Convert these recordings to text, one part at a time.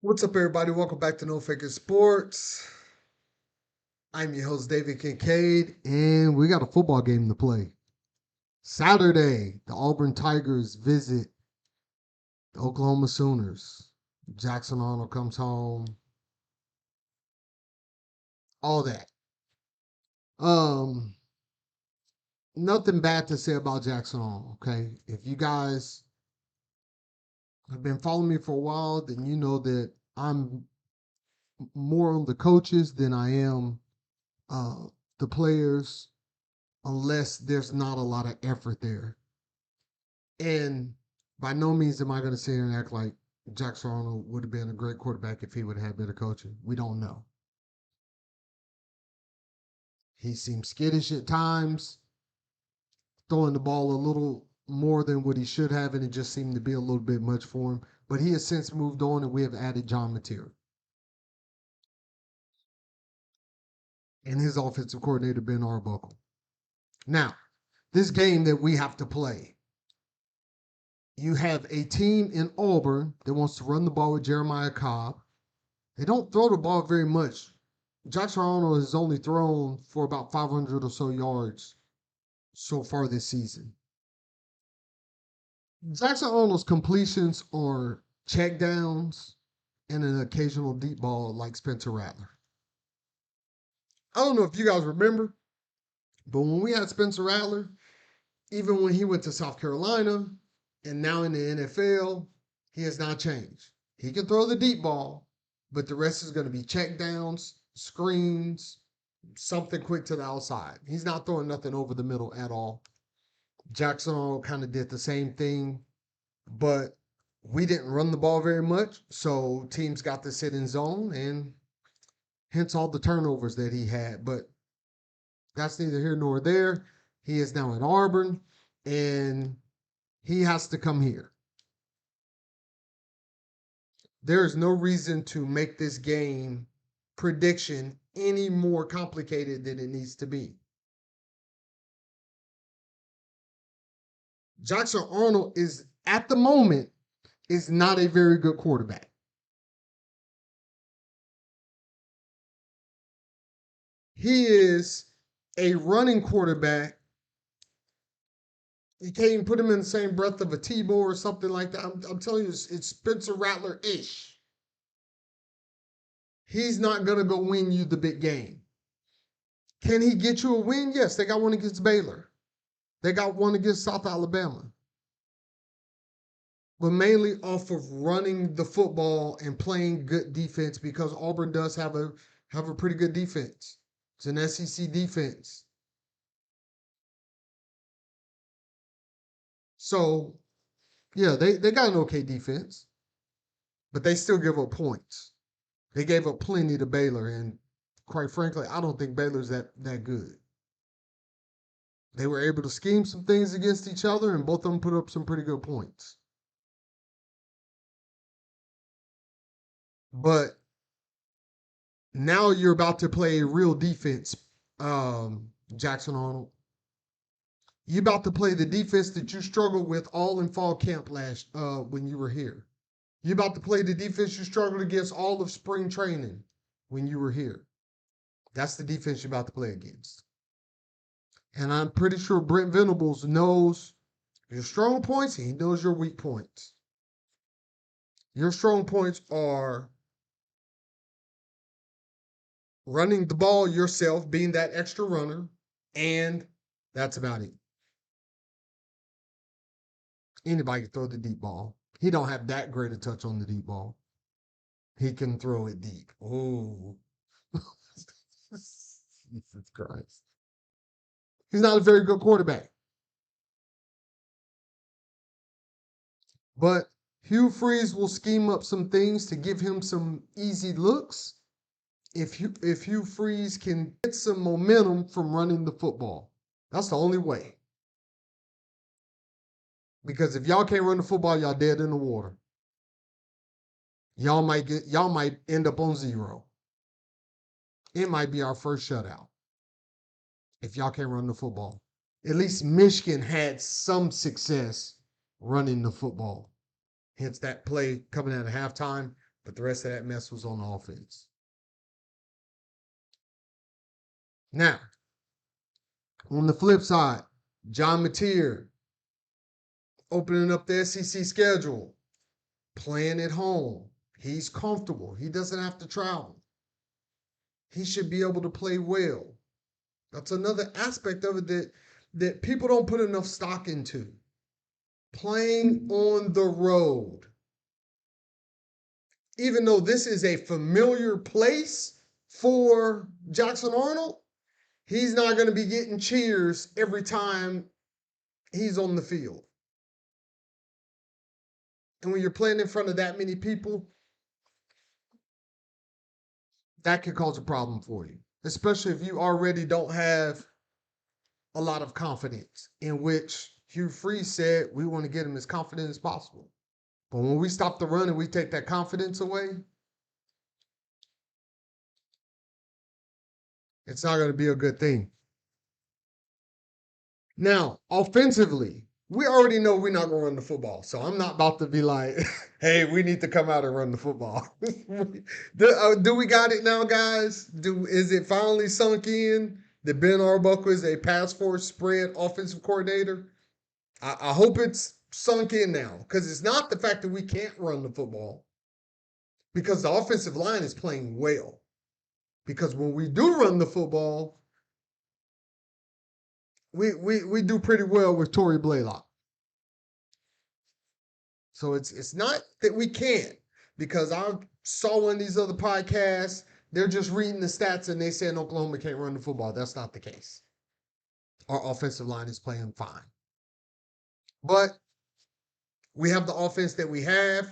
What's up, everybody? Welcome back to No Faking Sports. I'm your host, David Kincaid, and we got a football game to play. Saturday, the Auburn Tigers visit the Oklahoma Sooners. Jackson Arnold comes home. All that. Um, Nothing bad to say about Jackson Arnold, okay? If you guys have been following me for a while, then you know that I'm more on the coaches than I am the players, unless there's not a lot of effort there. And by no means am I going to sit here and act like Jackson Arnold would have been a great quarterback if he would have had better coaching. We don't know. He seems skittish at times, throwing the ball a little more than what he should have, and it just seemed to be a little bit much for him. But he has since moved on, and we have added John Mateer and his offensive coordinator, Ben Arbuckle. Now, this game that we have to play, you have a team in Auburn that wants to run the ball with Jeremiah Cobb. They don't throw the ball very much. Jackson Arnold has only thrown for about 500 or so yards so far this season. Jackson Arnold's completions are check downs and an occasional deep ball like Spencer Rattler. I don't know if you guys remember, but when we had Spencer Rattler, even when he went to South Carolina and now in the NFL, he has not changed. He can throw the deep ball, but the rest is going to be check downs, screens, something quick to the outside. He's not throwing nothing over the middle at all. Jackson Arnold kind of did the same thing, but we didn't run the ball very much, so teams got to sit in zone, and hence all the turnovers that he had. But that's neither here nor there. He is now in Auburn, and he has to come here. There is no reason to make this game prediction any more complicated than it needs to be. Jackson Arnold is, at the moment, is not a very good quarterback. He is a running quarterback. You can't even put him in the same breath of a Tebow or something like that. I'm telling you, it's Spencer Rattler-ish. He's not going to go win you the big game. Can he get you a win? Yes, they got one against Baylor. They got one against South Alabama. But mainly off of running the football and playing good defense, because Auburn does have a pretty good defense. It's an SEC defense. So, yeah, they got an okay defense, but they still give up points. They gave up plenty to Baylor, and quite frankly, I don't think Baylor's that good. They were able to scheme some things against each other, and both of them put up some pretty good points. But now you're about to play a real defense, Jackson Arnold. You're about to play the defense that you struggled with all in fall camp last when you were here. You're about to play the defense you struggled against all of spring training when you were here. That's the defense you're about to play against. And I'm pretty sure Brent Venables knows your strong points, and he knows your weak points. Your strong points are running the ball yourself, being that extra runner, and that's about it. Anybody can throw the deep ball. He don't have that great a touch on the deep ball. He can throw it deep. Oh, Jesus Christ. He's not a very good quarterback. But Hugh Freeze will scheme up some things to give him some easy looks if Hugh Freeze can get some momentum from running the football. That's the only way. Because if y'all can't run the football, y'all dead in the water. Y'all might end up on 0. It might be our first shutout if y'all can't run the football. At least Michigan had some success running the football. Hence that play coming out of halftime. But the rest of that mess was on offense. Now, on the flip side, John Mateer opening up the SEC schedule, playing at home. He's comfortable. He doesn't have to travel. He should be able to play well. That's another aspect of it that people don't put enough stock into. Playing on the road. Even though this is a familiar place for Jackson Arnold, he's not going to be getting cheers every time he's on the field. And when you're playing in front of that many people, that could cause a problem for you, especially if you already don't have a lot of confidence, in which Hugh Freeze said we want to get him as confident as possible. But when we stop the run and we take that confidence away, it's not going to be a good thing. Now, offensively, we already know we're not going to run the football. So I'm not about to be like, hey, we need to come out and run the football. Do we got it now, guys? Is it finally sunk in that Ben Arbuckle is a pass force spread offensive coordinator? I hope it's sunk in now, because it's not the fact that we can't run the football, because the offensive line is playing well. Because when we do run the football, we do pretty well with Torrey Blaylock. So it's not that we can't, because I saw one of these other podcasts, they're just reading the stats and they saying Oklahoma can't run the football. That's not the case. Our offensive line is playing fine. But we have the offense that we have.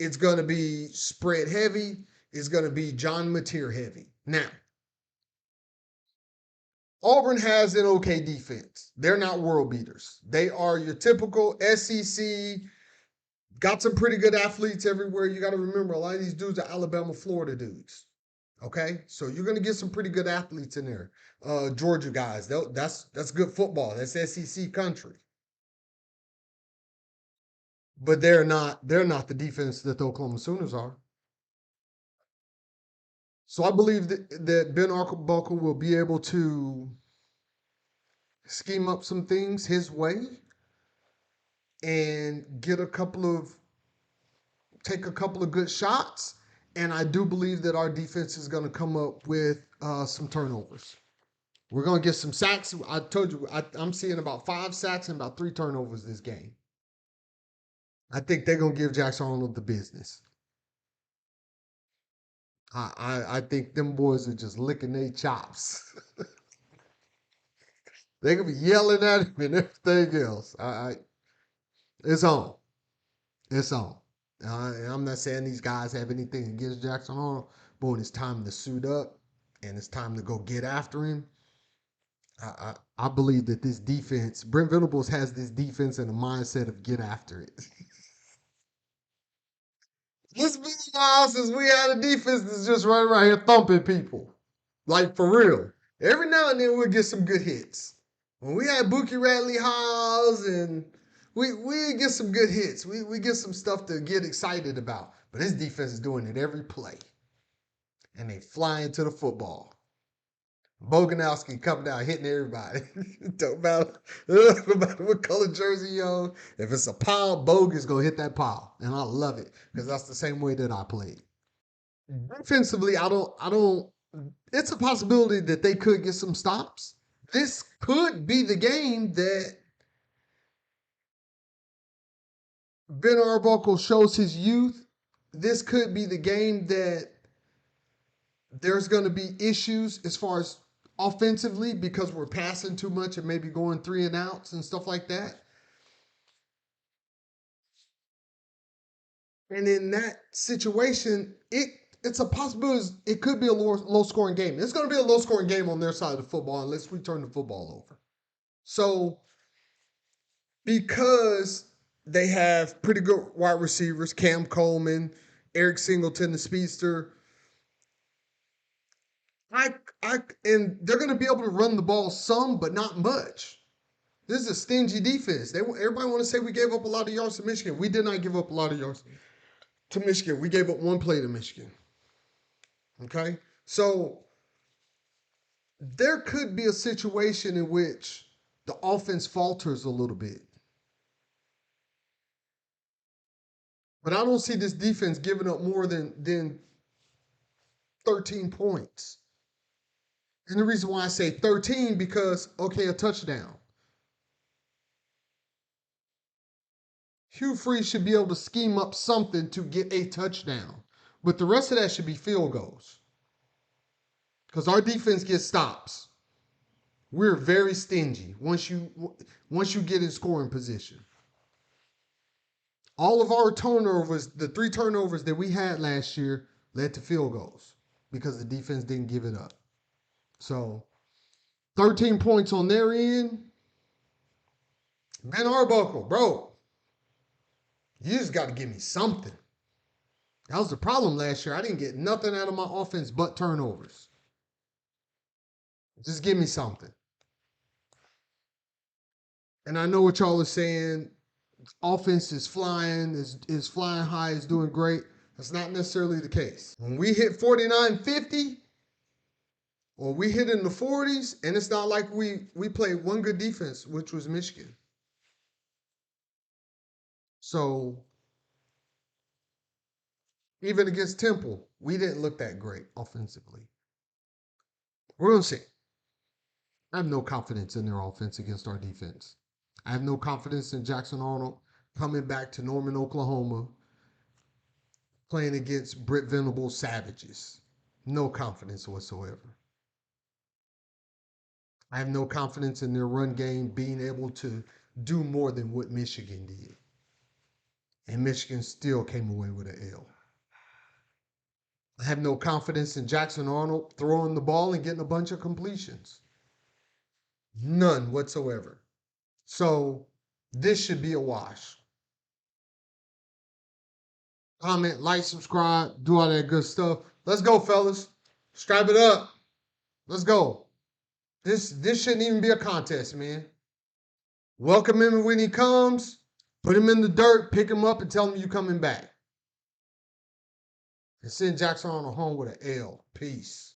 It's going to be spread heavy. It's going to be John Mateer heavy. Now, Auburn has an okay defense. They're not world beaters. They are your typical SEC, got some pretty good athletes everywhere. You got to remember, a lot of these dudes are Alabama, Florida dudes. Okay? So you're going to get some pretty good athletes in there. Georgia guys, that's good football. That's SEC country. But they're not the defense that the Oklahoma Sooners are. So I believe that Ben Arbuckle will be able to scheme up some things his way and take a couple of good shots. And I do believe that our defense is going to come up with some turnovers. We're going to get some sacks. I told you, I'm seeing about 5 sacks and about 3 turnovers this game. I think they're going to give Jackson Arnold the business. I think them boys are just licking their chops. They're going to be yelling at him and everything else. It's on. It's on. I'm not saying these guys have anything against Jackson Arnold, but when it's time to suit up and it's time to go get after him, I believe that this defense, Brent Venables has this defense and a mindset of get after it. It's been a while since we had a defense that's just running around here thumping people. Like, for real. Every now and then we'll get some good hits. When we had Buki Radley Hawes, and we get some good hits. We get some stuff to get excited about. But this defense is doing it every play. And they fly into the football. Boganowski coming down, hitting everybody. Don't matter what color jersey you own. If it's a pile, Bogan's going to hit that pile. And I love it, because that's the same way that I played. Defensively, I don't, it's a possibility that they could get some stops. This could be the game that Ben Arbuckle shows his youth. This could be the game that there's going to be issues as far as offensively, because we're passing too much and maybe going 3 and outs and stuff like that. And in that situation, it's a possibility it could be a low scoring game. It's going to be a low scoring game on their side of the football unless we turn the football over. So, because they have pretty good wide receivers, Cam Coleman, Eric Singleton, the speedster, and they're going to be able to run the ball some, but not much. This is a stingy defense. Everybody want to say we gave up a lot of yards to Michigan. We did not give up a lot of yards to Michigan. We gave up one play to Michigan. Okay? So there could be a situation in which the offense falters a little bit. But I don't see this defense giving up more than 13 points. And the reason why I say 13, because, okay, a touchdown. Hugh Freeze should be able to scheme up something to get a touchdown. But the rest of that should be field goals. Because our defense gets stops. We're very stingy once you get in scoring position. All of our turnovers, the 3 turnovers that we had last year, led to field goals because the defense didn't give it up. So 13 points on their end. Ben Arbuckle, bro, you just got to give me something. That was the problem last year. I didn't get nothing out of my offense but turnovers. Just give me something. And I know what y'all are saying. Offense is flying, is flying high, is doing great. That's not necessarily the case. When we hit 49-50, or we hit in the 40s, and it's not like we played one good defense, which was Michigan. So even against Temple, we didn't look that great offensively. We're going to see. I have no confidence in their offense against our defense. I have no confidence in Jackson Arnold coming back to Norman, Oklahoma, playing against Britt Venables Savages. No confidence whatsoever. I have no confidence in their run game being able to do more than what Michigan did. And Michigan still came away with an L. I have no confidence in Jackson Arnold throwing the ball and getting a bunch of completions. None whatsoever. So this should be a wash. Comment, like, subscribe, do all that good stuff. Let's go, fellas. Strap it up. Let's go. This shouldn't even be a contest, man. Welcome him when he comes. Put him in the dirt, pick him up, and tell him you coming back. And send Jackson Arnold home with an L. Peace.